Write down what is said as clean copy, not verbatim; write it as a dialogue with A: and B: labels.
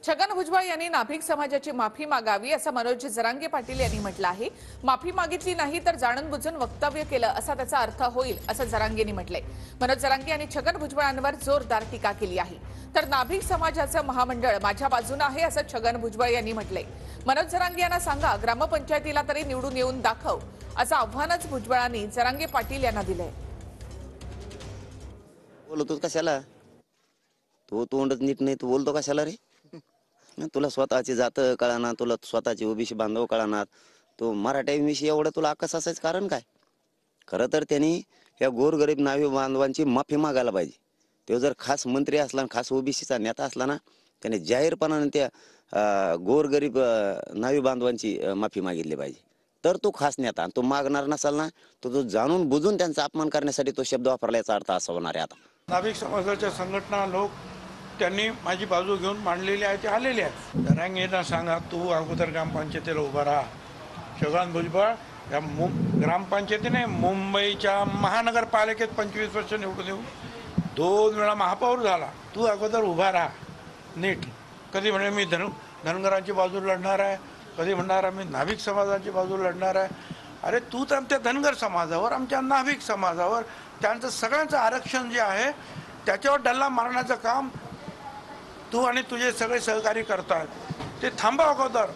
A: छगन भुजबळ यांनी नाभिक समाजाची माफी मागावी असं मनोज जरांगे पाटील यांनी म्हटलं आहे। माफी मागितली नाही तर जाणून बुजून वक्तव्य केलं असा त्याचा अर्थ होईल असं जरांगेंनी म्हटलंय। मनोज जरांगे यांनी छगन भुजबळांवर जोरदार टीका केली आहे। तर नाभिक समाजाचं महामंडळ माझ्या बाजूने आहे असं छगन भुजबळ यांनी म्हटलंय। मनोज जरांगे यांना सांगा ग्रामपंचायतीला तरी निवडून येऊन दाखव असं आव्हानच भुजबळांनी जरांगे पाटील यांना दिलंय।
B: बोलतोस कशाला? तो तोंडच नीट नाही तू बोलतो कशाला रे? तुला स्वतःची जात कळणार, तुला स्वतःची ओबीसी बांधव कळणार, तो मराठ्यांविषयी एवढं तुला आकस असायचं कारण काय? खरं तर त्यांनी या गोरगरीब नावी बांधवांची माफी मागायला पाहिजे। तो जर खास मंत्री असला, खास ओबीसीचा नेता असला ना, त्याने जाहीरपणाने त्या गोरगरीब नावी बांधवांची माफी मागितली पाहिजे। तर तो खास नेता, तो मागणार नसाल ना, तो जाणून बुजून त्यांचा अपमान करण्यासाठी तो शब्द वापरल्याचा अर्थ असा होणार आहे। आता
C: नाभिक समाजाच्या संघटना लोक त्यांनी माझी बाजू घेऊन मांडलेली आहे, ते आलेले आहेत। जरांगेंना सांगा तू अगोदर ग्रामपंचायतीला उभा राहा। छगन भुजबळ या ग्रामपंचायतीने मुंबईच्या महानगरपालिकेत 25 वर्ष निवडून येऊन 2 वेळा महापौर झाला। तू अगोदर उभा राहा नीट। कधी म्हणे मी धनगरांची बाजू लढणार आहे, कधी म्हणणार मी नाभिक समाजाची बाजू लढणार आहे। अरे तू तर आमच्या धनगर समाजावर, आमच्या नाभिक समाजावर, त्यांचं सगळ्यांचं आरक्षण जे आहे त्याच्यावर डल्ला मारण्याचं काम तू आणि तुझे सगळे सहकारी करतात। ते थांबा अगोदर।